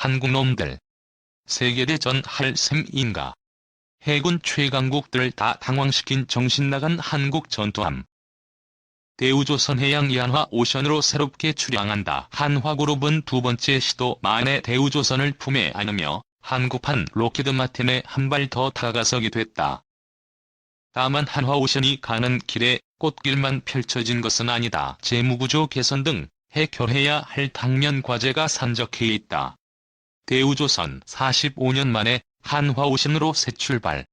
한국놈들. 세계대전 할 셈인가. 해군 최강국들을 다 당황시킨 정신나간 한국 전투함. 대우조선해양 이한화 오션으로 새롭게 출항한다. 한화그룹은 두 번째 시도 만에 대우조선을 품에 안으며 한국판 로키드마틴에 한 발 더 다가서게 됐다. 다만 한화오션이 가는 길에 꽃길만 펼쳐진 것은 아니다. 재무구조 개선 등 해결해야 할 당면 과제가 산적해 있다. 대우조선 45년 만에 한화오션으로 새 출발.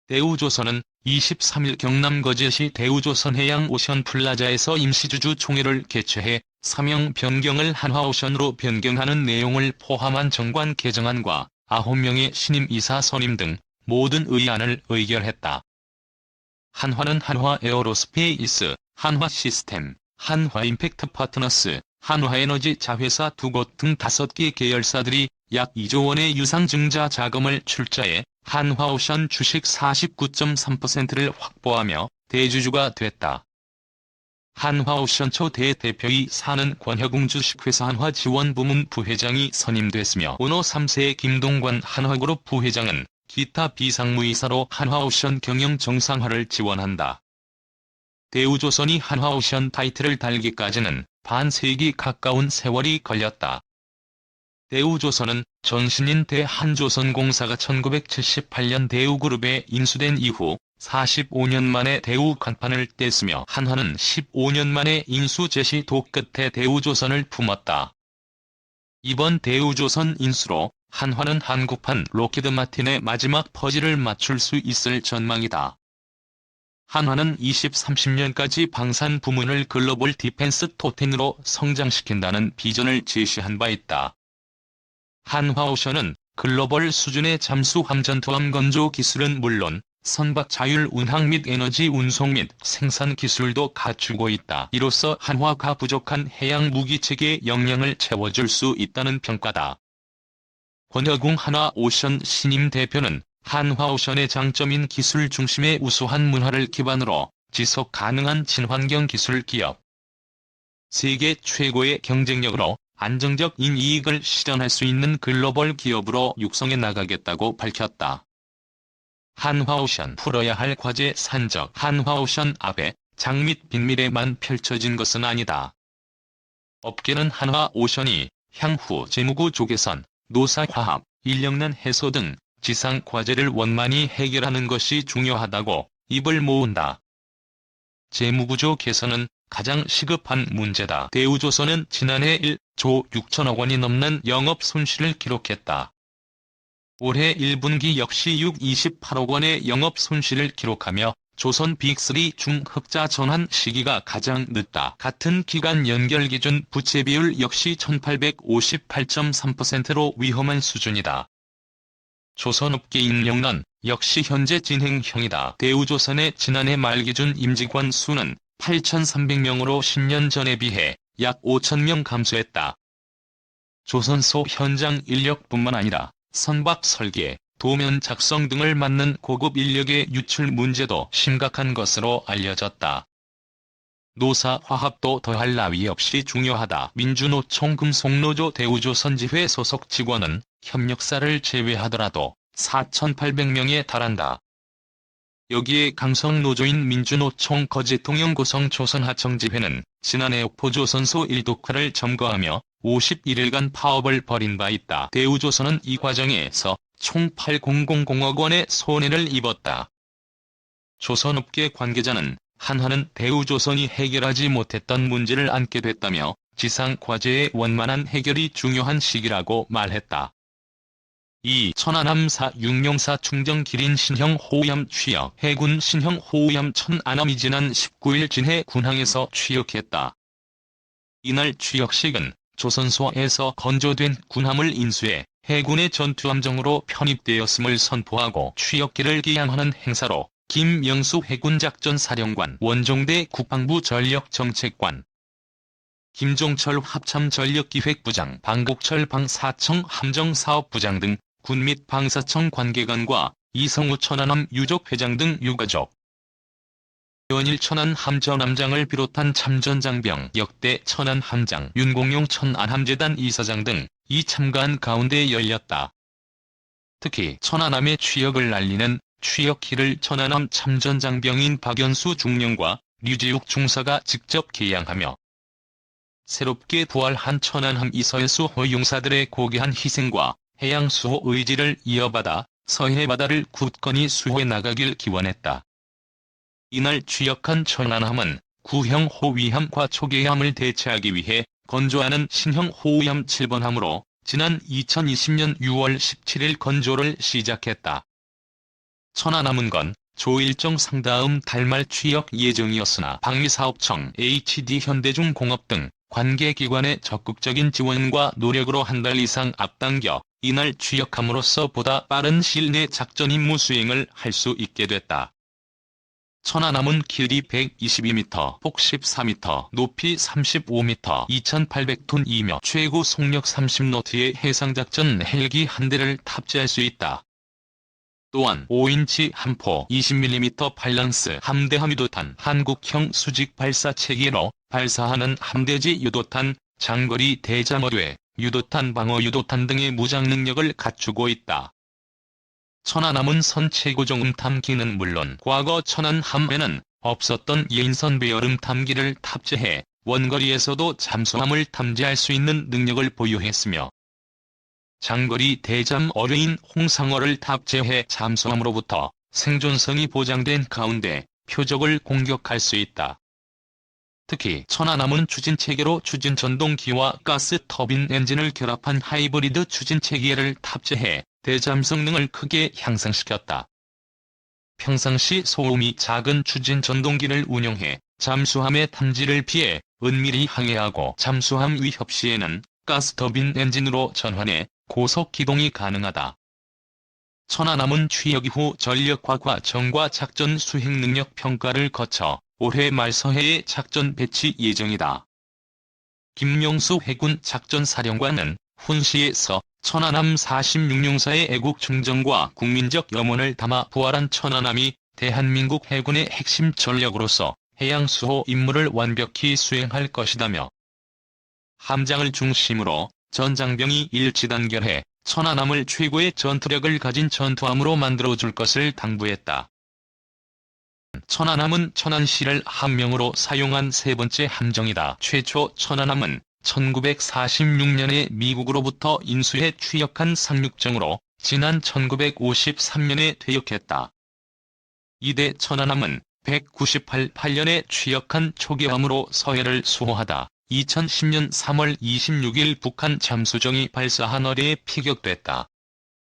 대우조선은 23일 경남 거제시 대우조선해양 오션플라자에서 임시주주 총회를 개최해 사명 변경을 한화오션으로 변경하는 내용을 포함한 정관 개정안과 9명의 신임 이사 선임 등 모든 의안을 의결했다. 한화는 한화에어로스페이스, 한화시스템, 한화임팩트 파트너스, 한화에너지 자회사 두 곳 등 5개 계열사들이 약 2조 원의 유상증자 자금을 출자해 한화오션 주식 49.3%를 확보하며 대주주가 됐다. 한화오션 초대 대표이사는 권혁웅 주식회사 한화지원부문 부회장이 선임됐으며 오너 3세 김동관 한화그룹 부회장은 기타 비상무이사로 한화오션 경영 정상화를 지원한다. 대우조선이 한화오션 타이틀을 달기까지는 반세기 가까운 세월이 걸렸다. 대우조선은 전신인 대한조선공사가 1978년 대우그룹에 인수된 이후 45년 만에 대우 간판을 뗐으며 한화는 15년 만에 인수 제시 도 끝에 대우조선을 품었다. 이번 대우조선 인수로 한화는 한국판 로키드마틴의 마지막 퍼즐을 맞출 수 있을 전망이다. 한화는 2030년까지 방산 부문을 글로벌 디펜스 토텐으로 성장시킨다는 비전을 제시한 바 있다. 한화오션은 글로벌 수준의 잠수함 전투함 건조 기술은 물론 선박 자율 운항 및 에너지 운송 및 생산 기술도 갖추고 있다. 이로써 한화가 부족한 해양 무기체계의 역량을 채워줄 수 있다는 평가다. 권혁웅 한화오션 신임 대표는 한화오션의 장점인 기술 중심의 우수한 문화를 기반으로 지속 가능한 친환경 기술 기업, 세계 최고의 경쟁력으로 안정적인 이익을 실현할 수 있는 글로벌 기업으로 육성해 나가겠다고 밝혔다. 한화오션 풀어야 할 과제 산적. 한화오션 앞에 장 및 빈미래만 펼쳐진 것은 아니다. 업계는 한화오션이 향후 재무구조 개선, 노사화합, 인력난 해소 등 지상 과제를 원만히 해결하는 것이 중요하다고 입을 모은다. 재무구조 개선은 가장 시급한 문제다. 대우조선은 지난해 1조 6천억 원이 넘는 영업 손실을 기록했다. 올해 1분기 역시 28억 원의 영업 손실을 기록하며 조선 빅3 중 흑자 전환 시기가 가장 늦다. 같은 기간 연결 기준 부채 비율 역시 1858.3%로 위험한 수준이다. 조선업계 인력난 역시 현재 진행형이다. 대우조선의 지난해 말 기준 임직원 수는 8,300명으로 10년 전에 비해 약 5,000명 감소했다. 조선소 현장 인력뿐만 아니라 선박 설계, 도면 작성 등을 맡는 고급 인력의 유출 문제도 심각한 것으로 알려졌다. 노사 화합도 더할 나위 없이 중요하다. 민주노총 금속노조 대우조선지회 소속 직원은 협력사를 제외하더라도 4,800명에 달한다. 여기에 강성노조인 민주노총 거제통영고성 조선하청지회는 지난해 옥포조선소 1독화를 점거하며 51일간 파업을 벌인 바 있다. 대우조선은 이 과정에서 총 8,000억 원의 손해를 입었다. 조선업계 관계자는 한화는 대우조선이 해결하지 못했던 문제를 안게 됐다며 지상 과제의 원만한 해결이 중요한 시기라고 말했다. 이 천안함사 육룡사 충정 기린 신형 호위함 취역. 해군 신형 호위함 천안함이 지난 19일 진해 군항에서 취역했다. 이날 취역식은 조선소에서 건조된 군함을 인수해 해군의 전투함정으로 편입되었음을 선포하고 취역기를 기양하는 행사로 김명수 해군작전사령관, 원종대 국방부 전력정책관, 김종철 합참전력기획부장, 방곡철 방사청 함정사업부장 등 군 및 방사청 관계관과 이성우 천안함 유족회장 등 유가족, 최원일 천안함전함장을 비롯한 참전장병 역대 천안함장, 윤공용 천안함재단 이사장 등이 참가한 가운데 열렸다. 특히 천안함의 취역을 알리는 취역키를 천안함 참전장병인 박연수 중령과 류지욱 중사가 직접 개양하며 새롭게 부활한 천안함 이서해수호 용사들의 고귀한 희생과 해양수호 의지를 이어받아 서해 바다를 굳건히 수호해 나가길 기원했다. 이날 취역한 천안함은 구형 호위함과 초계함을 대체하기 위해 건조하는 신형 호위함 7번함으로 지난 2020년 6월 17일 건조를 시작했다. 천안함은 건조 일정 상다음 달 말 취역 예정이었으나 방위사업청, HD현대중공업 등 관계기관의 적극적인 지원과 노력으로 한 달 이상 앞당겨 이날 취역함으로써 보다 빠른 시일 내 작전 임무 수행을 할 수 있게 됐다. 천안함은 길이 122m, 폭 14m, 높이 35m, 2,800톤이며 최고 속력 30노트의 해상작전 헬기 한 대를 탑재할 수 있다. 또한 5인치 함포 20mm 밸런스 함대함 유도탄, 한국형 수직 발사 체계로 발사하는 함대지 유도탄, 장거리 대잠어뢰, 유도탄 방어 유도탄 등의 무장 능력을 갖추고 있다. 천안함은 선체고정 음탐기는 물론 과거 천안함에는 없었던 예인선 배열 음탐기를 탑재해 원거리에서도 잠수함을 탐지할 수 있는 능력을 보유했으며 장거리 대잠 어뢰인 홍상어를 탑재해 잠수함으로부터 생존성이 보장된 가운데 표적을 공격할 수 있다. 특히 천안함은 추진체계로 추진전동기와 가스 터빈 엔진을 결합한 하이브리드 추진체계를 탑재해 대잠 성능을 크게 향상시켰다. 평상시 소음이 작은 추진전동기를 운용해 잠수함의 탐지를 피해 은밀히 항해하고 잠수함 위협 시에는 가스터빈 엔진으로 전환해 고속 기동이 가능하다. 천안함은 취역 이후 전력화과 정과 작전 수행 능력 평가를 거쳐 올해 말 서해에 작전 배치 예정이다. 김용수 해군 작전사령관은 훈시에서 천안함 46용사의 애국 충정과 국민적 염원을 담아 부활한 천안함이 대한민국 해군의 핵심 전력으로서 해양수호 임무를 완벽히 수행할 것이다며 함장을 중심으로 전 장병이 일치단결해 천안함을 최고의 전투력을 가진 전투함으로 만들어줄 것을 당부했다. 천안함은 천안시를 함명으로 사용한 세 번째 함정이다. 최초 천안함은 1946년에 미국으로부터 인수해 취역한 상륙정으로 지난 1953년에 퇴역했다. 이대 천안함은 198년에 취역한 초계함으로 서해를 수호하다 2010년 3월 26일 북한 잠수정이 발사한 어뢰에 피격됐다.